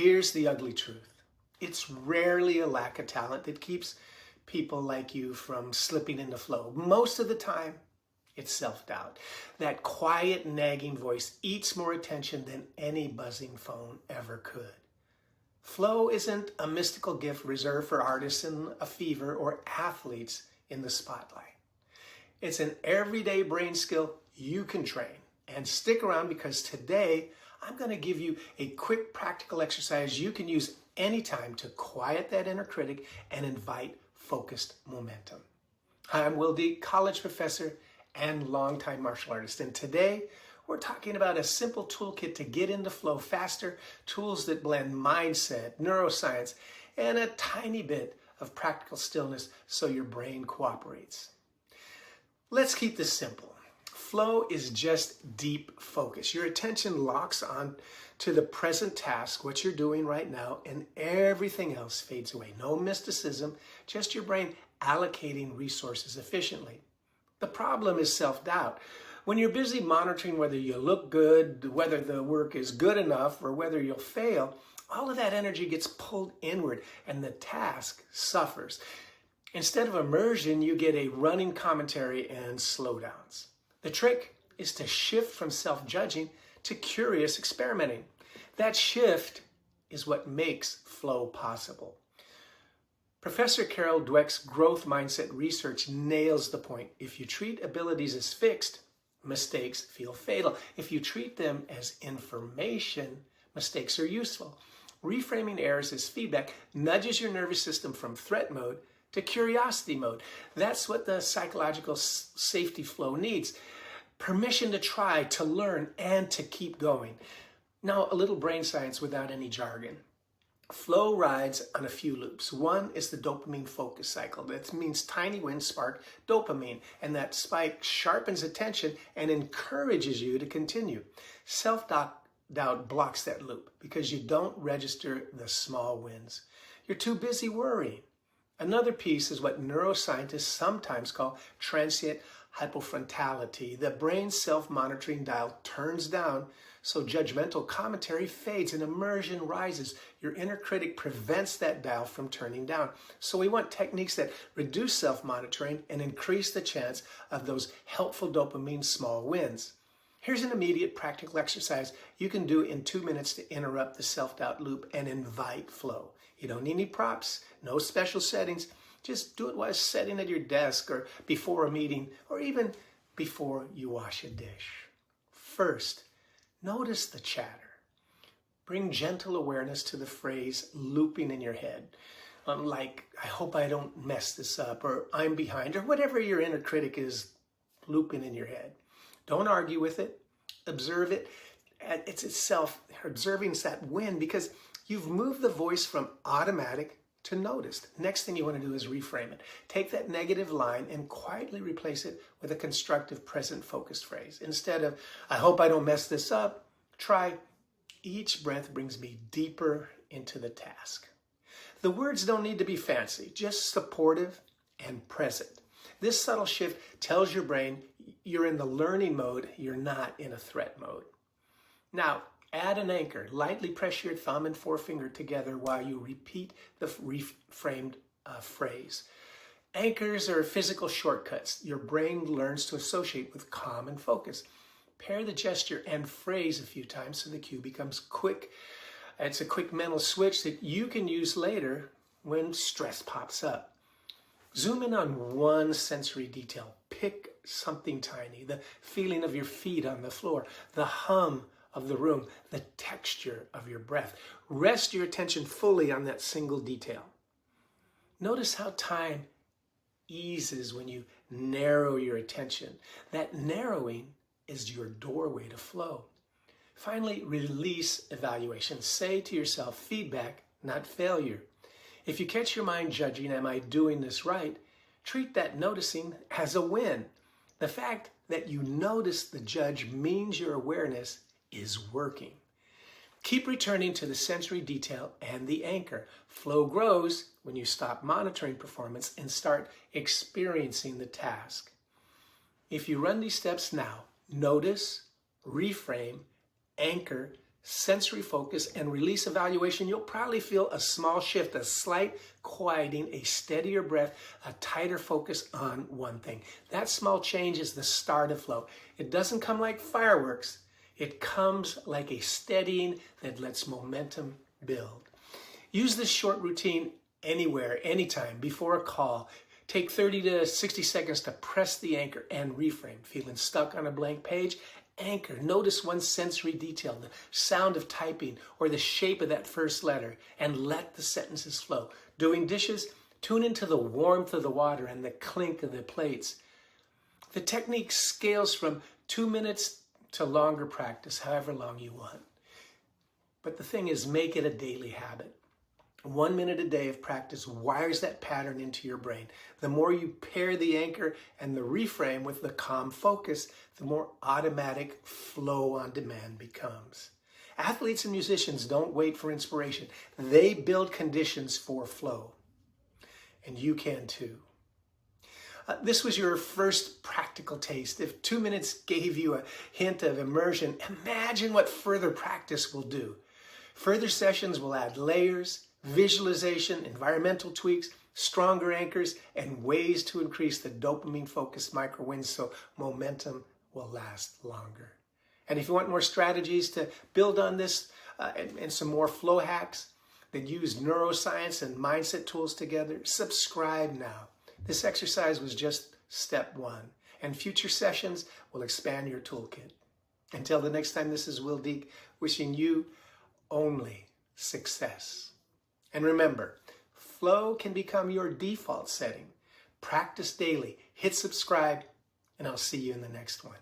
Here's the ugly truth. It's rarely a lack of talent that keeps people like you from slipping into flow. Most of the time, it's self-doubt. That quiet, nagging voice eats more attention than any buzzing phone ever could. Flow isn't a mystical gift reserved for artists in a fever or athletes in the spotlight. It's an everyday brain skill you can train. And stick around, because today I'm going to give you a quick practical exercise you can use anytime to quiet that inner critic and invite focused momentum. Hi, I'm Wil Dieck, college professor and longtime martial artist. And today we're talking about a simple toolkit to get into flow faster, tools that blend mindset, neuroscience, and a tiny bit of practical stillness so your brain cooperates. Let's keep this simple. Flow is just deep focus. Your attention locks on to the present task, what you're doing right now, and everything else fades away. No mysticism, just your brain allocating resources efficiently. The problem is self-doubt. When you're busy monitoring whether you look good, whether the work is good enough, or whether you'll fail, all of that energy gets pulled inward and the task suffers. Instead of immersion, you get a running commentary and slowdowns. The trick is to shift from self-judging to curious experimenting. That shift is what makes flow possible. Professor Wil Dieck's growth mindset research nails the point. If you treat abilities as fixed, mistakes feel fatal. If you treat them as information, mistakes are useful. Reframing errors as feedback nudges your nervous system from threat mode to curiosity mode. That's what the psychological safety flow needs. Permission to try, to learn, and to keep going. Now, a little brain science without any jargon. Flow rides on a few loops. One is the dopamine focus cycle. That means tiny wins spark dopamine, and that spike sharpens attention and encourages you to continue. Self-doubt blocks that loop because you don't register the small wins. You're too busy worrying. Another piece is what neuroscientists sometimes call transient hypofrontality. The brain's self-monitoring dial turns down, so judgmental commentary fades and immersion rises. Your inner critic prevents that dial from turning down. So we want techniques that reduce self-monitoring and increase the chance of those helpful dopamine small wins. Here's an immediate practical exercise you can do in 2 minutes to interrupt the self-doubt loop and invite flow. You don't need any props, no special settings. Just do it while sitting at your desk or before a meeting or even before you wash a dish. First, notice the chatter. Bring gentle awareness to the phrase looping in your head. Like, I hope I don't mess this up, or I'm behind, or whatever your inner critic is looping in your head. Don't argue with it. Observe it. It's itself. Observing is that win because you've moved the voice from automatic to noticed. Next thing you want to do is reframe it. Take that negative line and quietly replace it with a constructive present focused phrase. Instead of, I hope I don't mess this up, try, each breath brings me deeper into the task. The words don't need to be fancy, just supportive and present. This subtle shift tells your brain you're in the learning mode, you're not in a threat mode. Now, add an anchor. Lightly press your thumb and forefinger together while you repeat the reframed phrase. Anchors are physical shortcuts your brain learns to associate with calm and focus. Pair the gesture and phrase a few times so the cue becomes quick. It's a quick mental switch that you can use later when stress pops up. Zoom in on one sensory detail. Pick something tiny. The feeling of your feet on the floor. The hum of the room, the texture of your breath. Rest your attention fully on that single detail. Notice how time eases when you narrow your attention. That narrowing is your doorway to flow. Finally, release evaluation. Say to yourself, feedback, not failure. If you catch your mind judging, am I doing this right? Treat that noticing as a win. The fact that you notice the judge means your awareness is working. Keep returning to the sensory detail and the anchor. Flow grows when you stop monitoring performance and start experiencing the task. If you run these steps now, notice, reframe, anchor, sensory focus, and release evaluation, you'll probably feel a small shift, a slight quieting, a steadier breath, a tighter focus on one thing. That small change is the start of flow. It doesn't come like fireworks. It comes like a steadying that lets momentum build. Use this short routine anywhere, anytime, before a call. Take 30 to 60 seconds to press the anchor and reframe. Feeling stuck on a blank page? Anchor. Notice one sensory detail, the sound of typing or the shape of that first letter, and let the sentences flow. Doing dishes? Tune into the warmth of the water and the clink of the plates. The technique scales from 2 minutes to longer practice, however long you want. But the thing is, make it a daily habit. 1 minute a day of practice wires that pattern into your brain. The more you pair the anchor and the reframe with the calm focus, the more automatic flow on demand becomes. Athletes and musicians don't wait for inspiration. They build conditions for flow. And you can too. This was your first practical taste. If 2 minutes gave you a hint of immersion, imagine what further practice will do. Further sessions will add layers, visualization, environmental tweaks, stronger anchors, and ways to increase the dopamine-focused micro wins so momentum will last longer. And if you want more strategies to build on this and some more flow hacks that use neuroscience and mindset tools together, subscribe now. This exercise was just step one, and future sessions will expand your toolkit. Until the next time, this is Wil Dieck wishing you only success. And remember, flow can become your default setting. Practice daily, hit subscribe, and I'll see you in the next one.